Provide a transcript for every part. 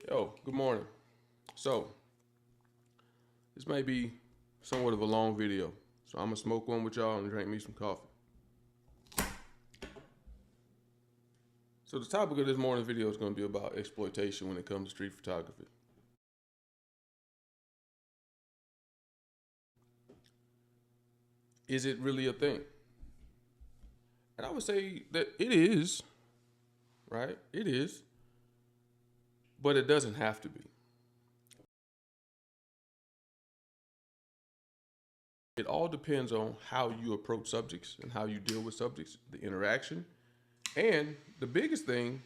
Yo, good morning. So, this may be somewhat of a long video. So, I'm going to smoke one with y'all and drink me some coffee. So, the topic of this morning video is going to be about exploitation when it comes to street photography. Is it really a thing? And I would say that it is, right? It is, but it doesn't have to be. It all depends on how you approach subjects and how you deal with subjects, the interaction. And the biggest thing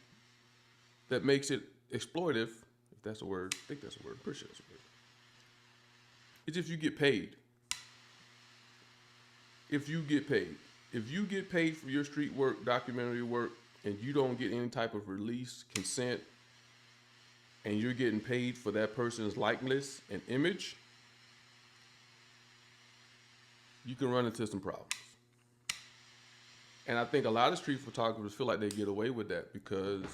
that makes it exploitive, if that's a word, I think that's a word, pretty sure that's a word, is if you get paid. If you get paid. If you get paid for your street work, documentary work, and you don't get any type of release, consent, and you're getting paid for that person's likeness and image, you can run into some problems. And I think a lot of street photographers feel like they get away with that because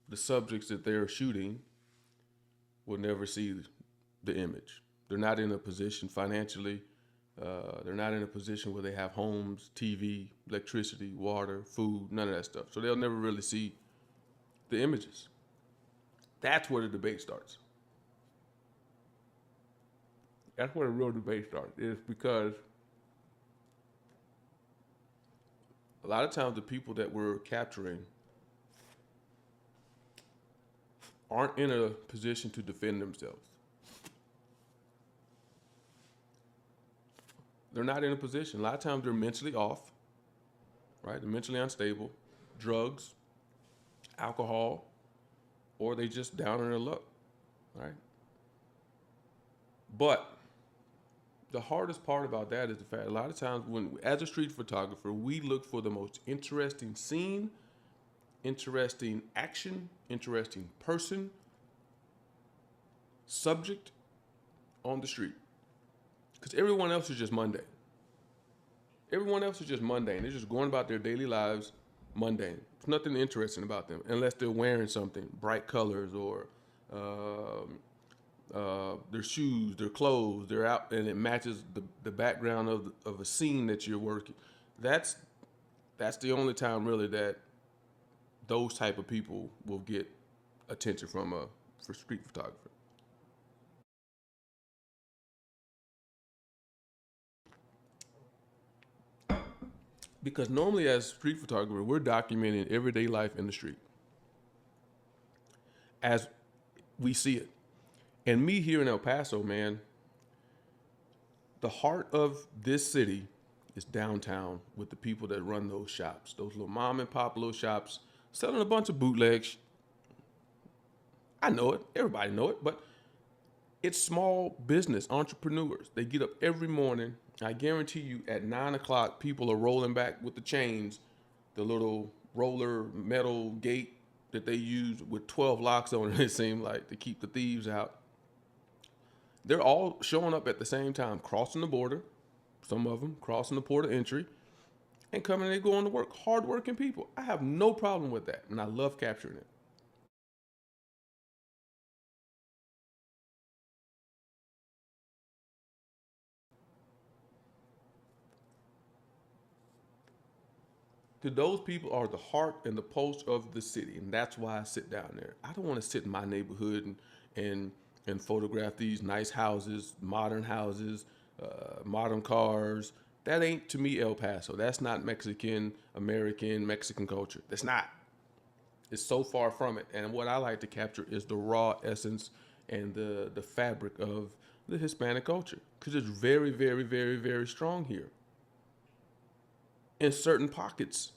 the subjects that they're shooting will never see the image. They're not in a position financially. They're not in a position where they have homes, TV, electricity, water, food, none of that stuff. So they'll never really see the images. That's where the debate starts. That's where the real debate starts, is because a lot of times the people that we're capturing aren't in a position to defend themselves. They're not in a position. A lot of times they're mentally off, right? They're mentally unstable, drugs, alcohol, or they just down on their luck, right? But the hardest part about that is the fact a lot of times when, as a street photographer, we look for the most interesting scene, interesting action, interesting person, subject on the street. Because everyone else is just mundane. Everyone else is just mundane. They're just going about their daily lives mundane. There's nothing interesting about them unless they're wearing something, bright colors or their shoes, their clothes, they're out and it matches the background of a scene that you're working. That's the only time really that those type of people will get attention for street photography. Because normally as street photographer, we're documenting everyday life in the street as we see it. And me here in El Paso, man, the heart of this city is downtown with the people that run those shops, those little mom and pop little shops selling a bunch of bootlegs. I know it, everybody know it, but it's small business entrepreneurs. They get up every morning. I guarantee you at 9 o'clock, people are rolling back with the chains, the little roller metal gate that they use with 12 locks on it, it seems like, to keep the thieves out. They're all showing up at the same time, crossing the border, some of them crossing the port of entry, and coming and going to work. Hardworking people. I have no problem with that, and I love capturing it. Those people are the heart and the pulse of the city, and that's why I sit down there. I don't want to sit in my neighborhood and and photograph these nice houses, modern cars. That ain't to me El Paso. That's not Mexican, American, Mexican culture. That's not. It's so far from it. And what I like to capture is the raw essence and the fabric of the Hispanic culture because it's very, very, very, very strong here. In certain pockets,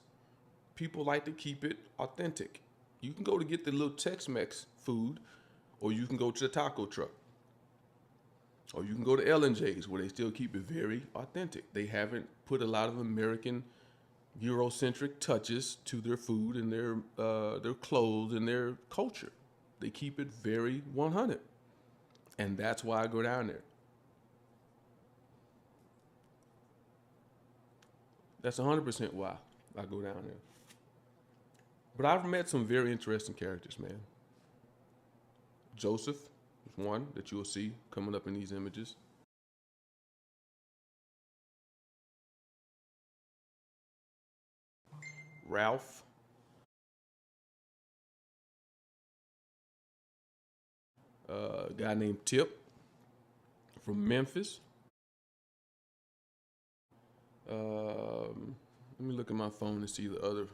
people like to keep it authentic. You can go to get the little Tex-Mex food, or you can go to the taco truck, or you can go to L&J's where they still keep it very authentic. They haven't put a lot of American Eurocentric touches to their food and their clothes and their culture. They keep it very 100, and that's why I go down there. That's 100% why I go down there. But I've met some very interesting characters, man. Joseph is one that you will see coming up in these images. Ralph. A guy named Tip from Memphis. Let me look at my phone and see the other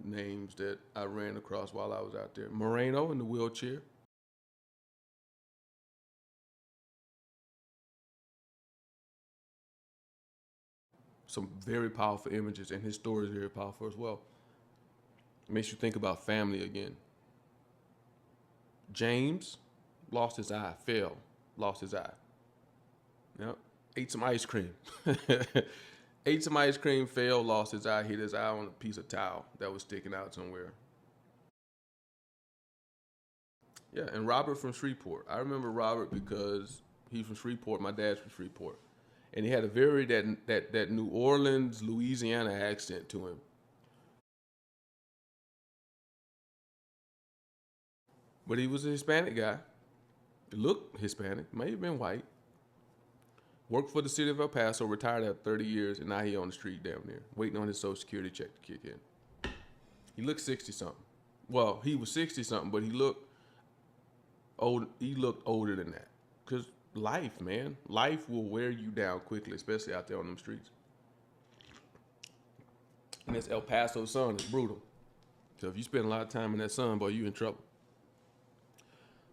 names that I ran across while I was out there. Moreno in the wheelchair. Some very powerful images, and his story is very powerful as well. It makes you think about family again. James lost his eye, fell, lost his eye. Yep. Ate some ice cream. Ate some ice cream, fell, lost his eye, hit his eye on a piece of towel that was sticking out somewhere. Yeah, and Robert from Shreveport. I remember Robert because he's from Shreveport. My dad's from Shreveport, and he had a very that New Orleans, Louisiana accent to him. But he was a Hispanic guy. He looked Hispanic, may have been white. Worked for the city of El Paso, retired after 30 years, and now he on the street down there, waiting on his Social Security check to kick in. He looked 60 something. Well, he was 60 something, but he looked old. He looked older than that. Cause life, man, life will wear you down quickly, especially out there on them streets. And this El Paso sun is brutal. So if you spend a lot of time in that sun, boy, you in trouble.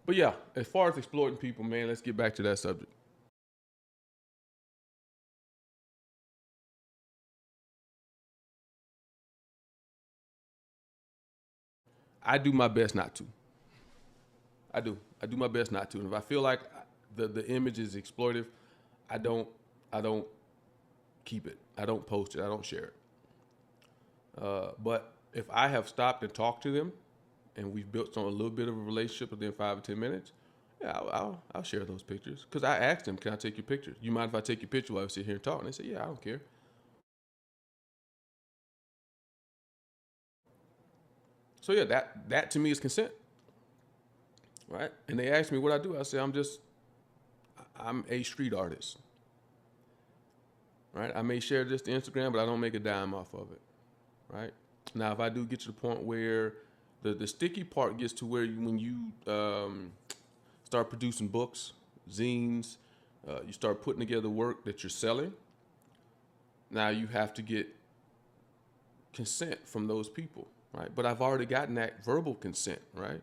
But yeah, as far as exploiting people, man, let's get back to that subject. I do my best not to. I do. I do my best not to. And if I feel like the image is exploitive, I don't I don't keep it. I don't post it. I don't share it. But if I have stopped and talked to them, and we've built on a little bit of a relationship within 5 or 10 minutes, yeah, I'll share those pictures. Because I asked them, can I take your pictures? You mind if I take your picture while I sit here and talk? And they said, yeah, I don't care. So yeah, that to me is consent, right? And they asked me what I do. I say I'm a street artist, right? I may share this to Instagram, but I don't make a dime off of it, right? Now, if I do get to the point where the sticky part gets to where when you start producing books, zines, you start putting together work that you're selling. Now you have to get consent from those people, right? But I've already gotten that verbal consent, right?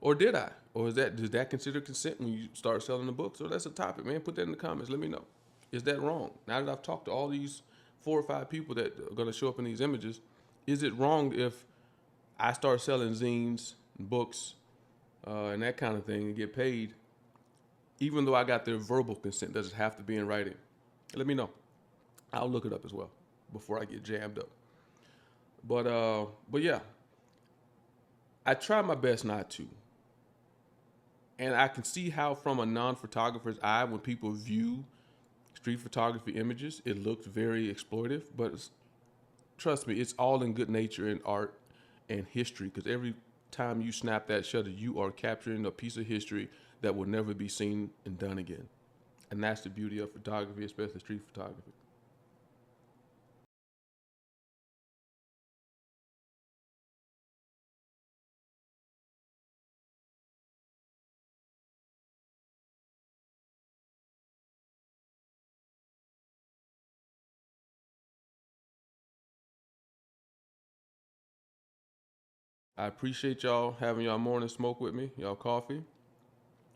Or did I? Or does that consider consent when you start selling the book? So that's a topic, man. Put that in the comments. Let me know. Is that wrong? Now that I've talked to all these 4 or 5 people that are going to show up in these images, is it wrong if I start selling zines, and books, and that kind of thing and get paid, even though I got their verbal consent? Does it have to be in writing? Let me know. I'll look it up as well before I get jammed up. But yeah, I try my best not to. And I can see how from a non-photographer's eye, when people view street photography images, it looks very exploitive. But trust me, it's all in good nature and art and history. Because every time you snap that shutter, you are capturing a piece of history that will never be seen and done again. And that's the beauty of photography, especially street photography. I appreciate y'all having y'all morning smoke with me, y'all coffee.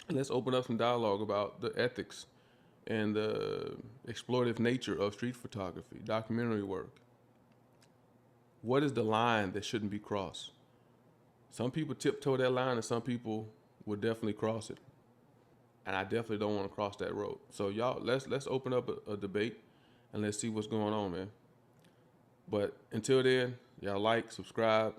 And let's open up some dialogue about the ethics and the exploitative nature of street photography, documentary work. What is the line that shouldn't be crossed? Some people tiptoe that line, and some people will definitely cross it. And I definitely don't want to cross that road. So y'all, let's open up a debate and let's see what's going on, man. But until then, y'all like, subscribe,